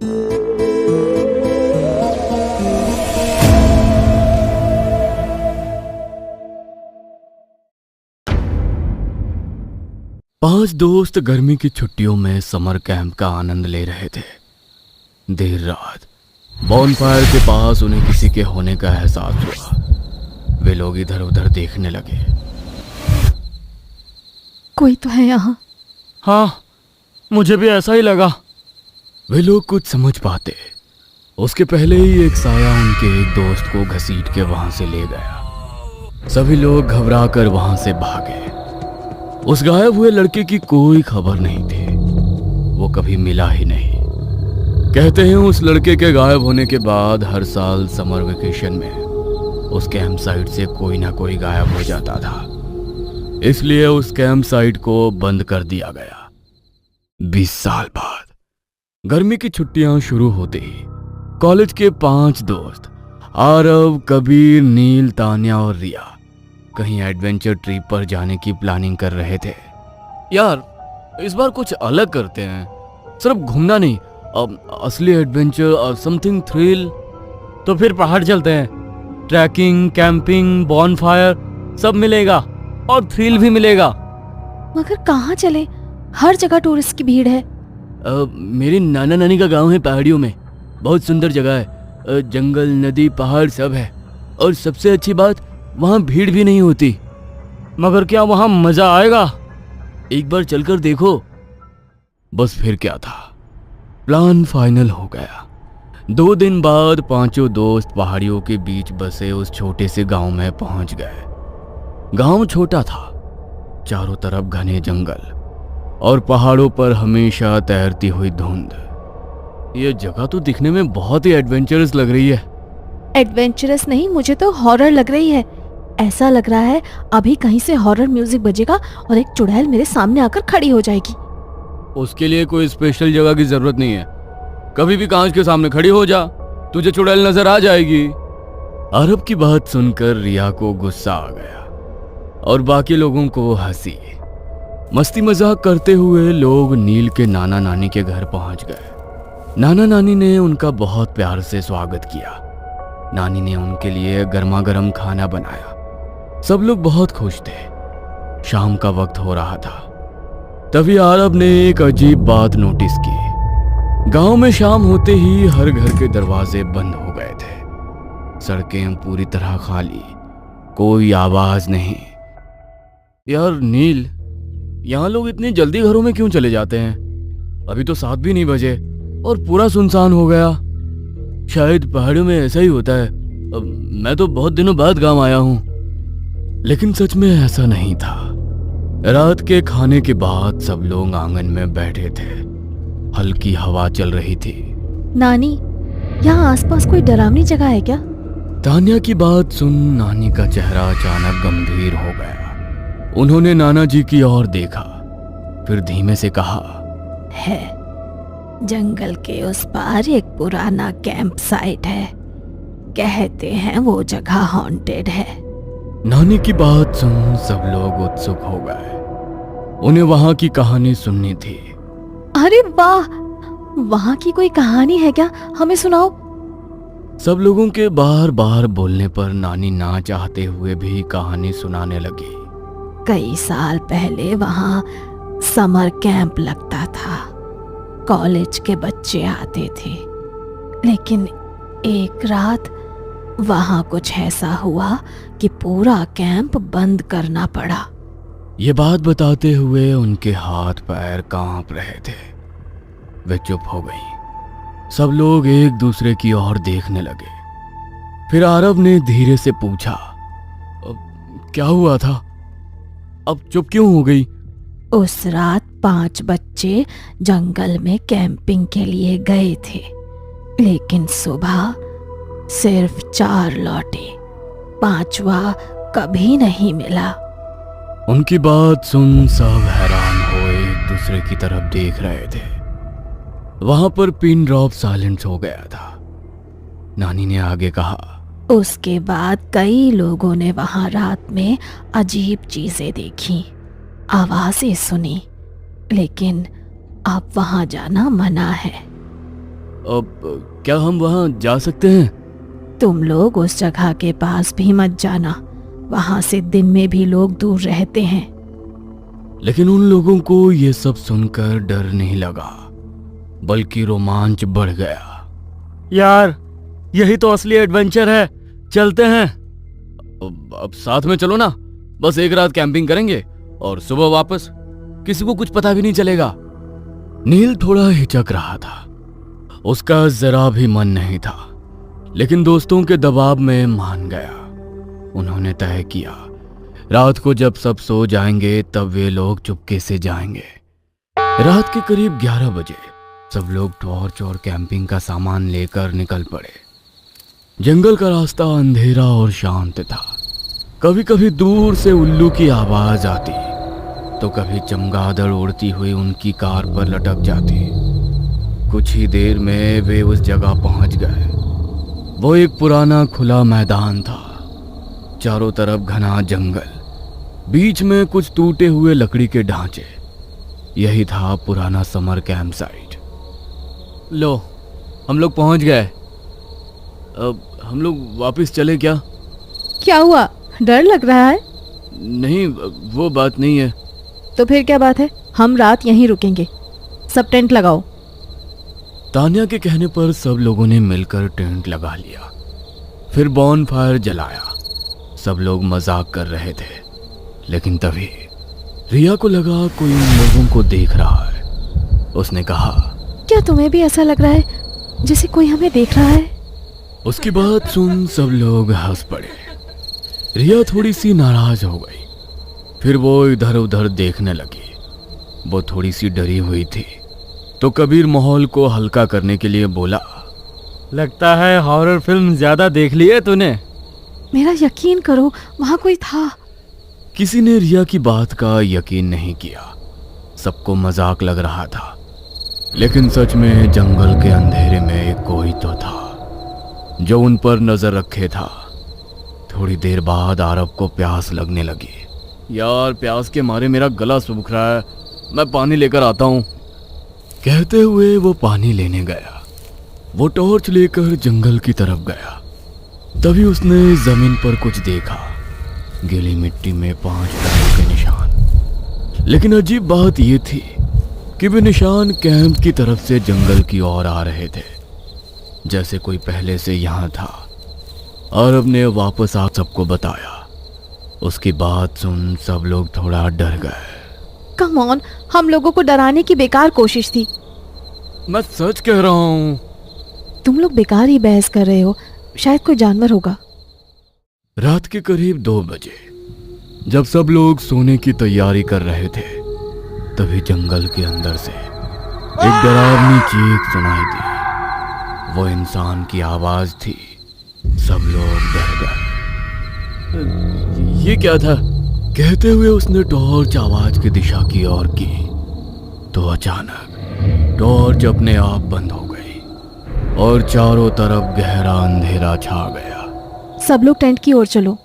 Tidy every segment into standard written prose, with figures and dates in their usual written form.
पांच दोस्त गर्मी की छुट्टियों में समर कैंप का आनंद ले रहे थे। देर रात बॉनफायर के पास उन्हें किसी के होने का एहसास हुआ। वे लोग इधर उधर देखने लगे। कोई तो है यहाँ। हाँ, मुझे भी ऐसा ही लगा। वे लोग कुछ समझ पाते उसके पहले ही एक साया उनके एक दोस्त को घसीट के वहां से ले गया। सभी लोग घबरा कर वहां से भागे। उस गायब हुए लड़के की कोई खबर नहीं थी। वो कभी मिला ही नहीं। कहते हैं उस लड़के के गायब होने के बाद हर साल समर वेकेशन में उस कैंप साइट से कोई ना कोई गायब हो जाता था। इसलिए उस कैंप साइट को बंद कर दिया गया। 20 साल बाद गर्मी की छुट्टियां शुरू होते ही कॉलेज के 5 दोस्त आरव, कबीर, नील, तान्या और रिया कहीं एडवेंचर ट्रिप पर जाने की प्लानिंग कर रहे थे। यार, इस बार कुछ अलग करते हैं। सिर्फ घूमना नहीं, असली एडवेंचर, समथिंग थ्रिल। तो फिर पहाड़ चलते हैं। ट्रैकिंग, कैंपिंग, बॉनफायर सब मिलेगा और थ्रिल भी मिलेगा। मगर कहाँ चले? हर जगह टूरिस्ट की भीड़ है। मेरे नाना नानी का गांव है पहाड़ियों में। बहुत सुंदर जगह है। जंगल, नदी, पहाड़ सब है। और सबसे अच्छी बात, वहाँ भीड़ भी नहीं होती। मगर क्या वहाँ मजा आएगा? एक बार चलकर देखो। बस फिर क्या था, प्लान फाइनल हो गया। 2 दिन बाद पांचों दोस्त पहाड़ियों के बीच बसे उस छोटे से गांव में पहुंच गए। गांव छोटा था, चारों तरफ घने जंगल और पहाड़ों पर हमेशा तैरती हुई धुंध। ये जगह तो दिखने में बहुत ही एडवेंचरस लग रही है। एडवेंचरस नहीं, मुझे तो हॉरर लग रही है। ऐसा लग रहा है अभी कहीं से हॉरर म्यूजिक बजेगा और एक चुड़ैल मेरे सामने आकर खड़ी हो जाएगी। उसके लिए कोई स्पेशल जगह की जरूरत नहीं है। कभी भी कांच के सामने खड़ी हो जा, तुझे चुड़ैल नजर आ जाएगी। आरव की बात सुनकर रिया को गुस्सा आ गया और बाकी लोगों को हंसी। मस्ती मजाक करते हुए लोग नील के नाना नानी के घर पहुंच गए। नाना नानी ने उनका बहुत प्यार से स्वागत किया। नानी ने उनके लिए गर्मा गर्म खाना बनाया। सब लोग बहुत खुश थे। शाम का वक्त हो रहा था। तभी आरव ने एक अजीब बात नोटिस की। गांव में शाम होते ही हर घर के दरवाजे बंद हो गए थे। सड़कें पूरी तरह खाली, कोई आवाज नहीं। यार नील, यहाँ लोग इतनी जल्दी घरों में क्यों चले जाते हैं? अभी तो 7 भी नहीं बजे और पूरा सुनसान हो गया। शायद पहाड़ों में ऐसा ही होता है। मैं तो बहुत दिनों बाद गांव आया हूँ। लेकिन सच में ऐसा नहीं था। रात के खाने के बाद सब लोग आंगन में बैठे थे। हल्की हवा चल रही थी। नानी, यहाँ आसपास कोई डरावनी जगह है क्या? तान्या की बात सुन नानी का चेहरा अचानक गंभीर हो गया। उन्होंने नाना जी की ओर देखा, फिर धीमे से कहा, है, जंगल के उस पार एक पुराना कैंप साइट है। कहते हैं वो जगह हॉन्टेड है। नानी की बात सुन सब लोग उत्सुक हो गए। उन्हें वहां की कहानी सुननी थी। अरे वाह, वहां की कोई कहानी है क्या? हमें सुनाओ। सब लोगों के बार बार बोलने पर नानी ना चाहते हुए भी कहानी सुनाने लगी। कई साल पहले वहां समर कैंप लगता था। कॉलेज के बच्चे आते थे। लेकिन एक रात वहां कुछ ऐसा हुआ कि पूरा कैंप बंद करना पड़ा। ये बात बताते हुए उनके हाथ पैर कांप रहे थे। वे चुप हो गईं। सब लोग एक दूसरे की ओर देखने लगे। फिर आरव ने धीरे से पूछा, क्या हुआ था? अब चुप क्यों हो गई? उस रात 5 बच्चे जंगल में कैंपिंग के लिए गए थे। लेकिन सुबह सिर्फ 4 लौटे। 5वां कभी नहीं मिला। उनकी बात सुन सब हैरान हो एक दूसरे की तरफ देख रहे थे। वहां पर पिन ड्रॉप साइलेंस हो गया था। नानी ने आगे कहा, उसके बाद कई लोगों ने वहां रात में अजीब चीजें देखी, आवाजें सुनी। लेकिन अब वहां जाना मना है। अब क्या हम वहाँ जा सकते हैं? तुम लोग उस जगह के पास भी मत जाना, वहां से दिन में भी लोग दूर रहते हैं। लेकिन उन लोगों को ये सब सुनकर डर नहीं लगा, बल्कि रोमांच बढ़ गया। यार, यही तो असली एडवेंचर है, चलते हैं। अब साथ में चलो ना, बस एक रात कैंपिंग करेंगे और सुबह वापस, किसी को कुछ पता भी नहीं चलेगा। नील थोड़ा हिचक रहा था, उसका जरा भी मन नहीं था, लेकिन दोस्तों के दबाव में मान गया। उन्होंने तय किया, रात को जब सब सो जाएंगे तब वे लोग चुपके से जाएंगे। रात के करीब 11 बजे सब लोग टॉर्च और कैंपिंग का सामान लेकर निकल पड़े। जंगल का रास्ता अंधेरा और शांत था। कभी कभी दूर से उल्लू की आवाज आती, तो कभी चमगादड़ उड़ती हुई उनकी कार पर लटक जाती। कुछ ही देर में वे उस जगह पहुंच गए। वो एक पुराना खुला मैदान था, चारों तरफ घना जंगल, बीच में कुछ टूटे हुए लकड़ी के ढांचे। यही था पुराना समर कैंप साइट। लो, हम लोग पहुंच गए। अब हम लोग वापस चले क्या? क्या हुआ, डर लग रहा है? नहीं, वो बात नहीं है। तो फिर क्या बात है, हम रात यहीं रुकेंगे। सब टेंट लगाओ। तान्या के कहने पर सब लोगों ने मिलकर टेंट लगा लिया, फिर बॉन फायर जलाया। सब लोग मजाक कर रहे थे, लेकिन तभी रिया को लगा कोई उन लोगों को देख रहा है। उसने कहा, क्या तुम्हें भी ऐसा लग रहा है जैसे कोई हमें देख रहा है? उसकी बात सुन सब लोग हंस पड़े। रिया थोड़ी सी नाराज हो गई, फिर वो इधर उधर देखने लगी। वो थोड़ी सी डरी हुई थी, तो कबीर माहौल को हल्का करने के लिए बोला, लगता है हॉरर फिल्म ज्यादा देख ली है तूने। मेरा यकीन करो, वहां कोई था। किसी ने रिया की बात का यकीन नहीं किया। सबको मजाक लग रहा था, लेकिन सच में जंगल के अंधेरे में कोई तो था जो उन पर नजर रखे था। थोड़ी देर बाद आरब को प्यास लगने लगी। यार, प्यास के मारे मेरा गला सूख रहा है, मैं पानी लेकर आता हूँ। कहते हुए वो पानी लेने गया। वो टॉर्च लेकर जंगल की तरफ गया। तभी उसने जमीन पर कुछ देखा, गीली मिट्टी में 5 पैरों के निशान। लेकिन अजीब बात यह थी कि वे निशान कैंप की तरफ से जंगल की ओर आ रहे थे, जैसे कोई पहले से यहाँ था। अरब ने वापस आ सबको बताया। उसकी बात सुन सब लोग थोड़ा डर गए। कम ऑन, हम लोगों को डराने की बेकार कोशिश थी। मैं सच कह रहा हूँ। तुम लोग बेकार ही बहस कर रहे हो, शायद कोई जानवर होगा। रात के करीब 2 बजे जब सब लोग सोने की तैयारी कर रहे थे, तभी जंगल के अंदर से एक डरावनी चीख सुनाई दी। वो इंसान की आवाज थी। सब लोग डर गए। ये क्या था? कहते हुए उसने टॉर्च आवाज की दिशा की ओर की, तो अचानक टॉर्च अपने आप बंद हो गई और चारों तरफ गहरा अंधेरा छा गया। सब लोग टेंट की ओर चलो।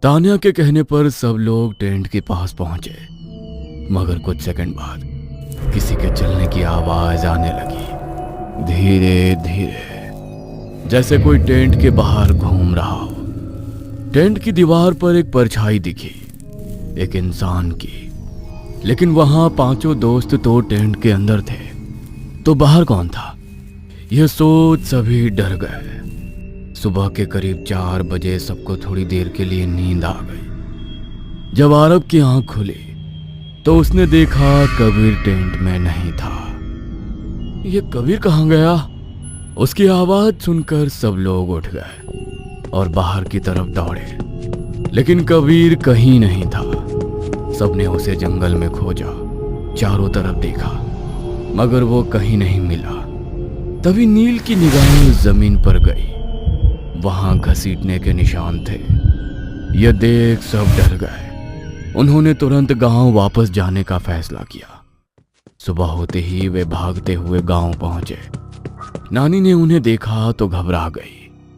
तान्या के कहने पर सब लोग टेंट के पास पहुंचे, मगर कुछ सेकंड बाद किसी के चलने की आवाज आने लगी, धीरे धीरे, जैसे कोई टेंट के बाहर घूम रहा हो। टेंट की दीवार पर एक परछाई दिखी, एक इंसान की। लेकिन वहां 5 दोस्त तो टेंट के अंदर थे, तो बाहर कौन था? यह सोच सभी डर गए। सुबह के करीब 4 बजे सबको थोड़ी देर के लिए नींद आ गई। जब आरब की आंख खुली तो उसने देखा कबीर टेंट में नहीं था। ये कबीर कहाँ गया? उसकी आवाज सुनकर सब लोग उठ गए और बाहर की तरफ दौड़े, लेकिन कबीर कहीं नहीं था। सबने उसे जंगल में खोजा, चारों तरफ देखा, मगर वो कहीं नहीं मिला। तभी नील की निगाह जमीन पर गई। वहां घसीटने के निशान थे। यह देख सब डर गए। उन्होंने तुरंत गांव वापस जाने का फैसला किया। सुबह होते ही वे भागते हुए गांव पहुंचे। नानी ने उन्हें देखा तो घबरा गई।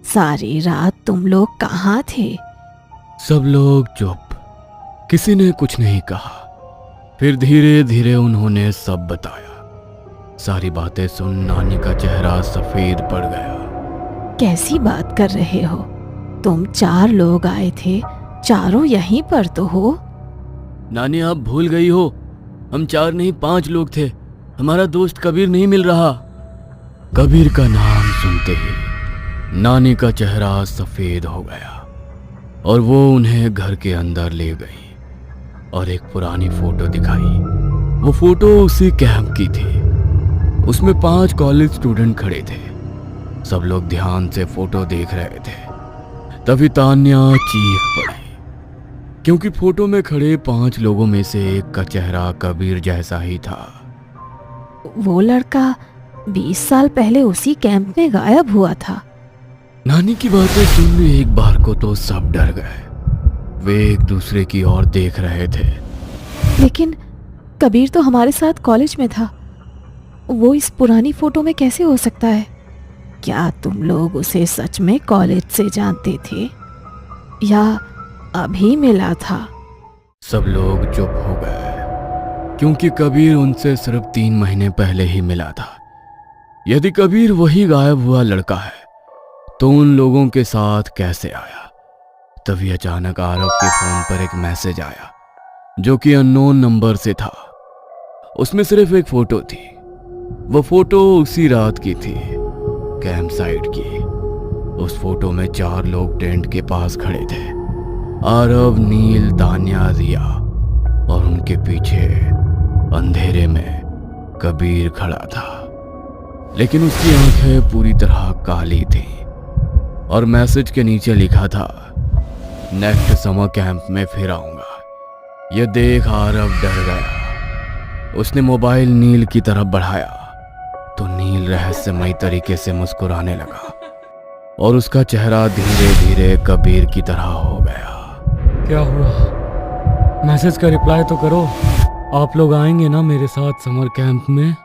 सारी रात तुम लोग कहाँ थे? सब लोग चुप, किसी ने कुछ नहीं कहा। फिर धीरे धीरे उन्होंने सब बताया। सारी बातें सुन नानी का चेहरा सफेद पड़ गया। कैसी बात कर रहे हो? तुम 4 लोग आए थे, चारों यहीं पर तो हो। नानी आप भूल गई हो, हम 4 नहीं 5 लोग थे। हमारा दोस्त कबीर नहीं मिल रहा। कबीर का नाम सुनते ही नानी का चेहरा सफेद हो गया और वो उन्हें घर के अंदर ले गई और एक पुरानी फोटो दिखाई। वो फोटो उसी कैंप की थी। उसमें 5 कॉलेज स्टूडेंट खड़े थे। सब लोग ध्यान से फोटो देख रहे थे। तभी तान्या चीख पड़ी, क्योंकि फोटो में खड़े 5 लोगों में से एक का चेहरा कबीर जैसा ही था। वो लड़का 20 साल पहले उसी कैंप में गायब हुआ था। नानी की बातें सुन एक बार को तो सब डर गए। वे एक दूसरे की ओर देख रहे थे। लेकिन कबीर तो हमारे साथ कॉलेज में था, वो इस पुरानी फोटो में कैसे हो सकता है? क्या तुम लोग उसे सच में कॉलेज से जानते थे या अभी मिला था? सब लोग चुप हो गए, क्योंकि कबीर उनसे सिर्फ 3 महीने पहले ही मिला था। यदि कबीर वही गायब हुआ लड़का है तो उन लोगों के साथ कैसे आया? तभी अचानक आरव के फोन पर एक मैसेज आया जो कि अननोन नंबर से था। उसमें सिर्फ एक फोटो थी। वो फोटो उसी रात की थी, कैंप साइट की। उस फोटो में 4 लोग टेंट के पास खड़े थे। आरव, नील, तान्या, रिया और उनके पीछे अंधेरे में कबीर खड़ा था। लेकिन उसकी आंखें पूरी तरह काली थी और मैसेज के नीचे लिखा था, नेक्स्ट समर कैंप में फिर आऊंगा। यह देख आरव डर गया। उसने मोबाइल नील की तरफ बढ़ाया तो नील रहस्यमयी तरीके से मुस्कुराने लगा और उसका चेहरा धीरे धीरे कबीर की तरह हो गया। क्या हुआ? मैसेज का रिप्लाई तो करो। आप लोग आएंगे ना मेरे साथ समर कैंप में?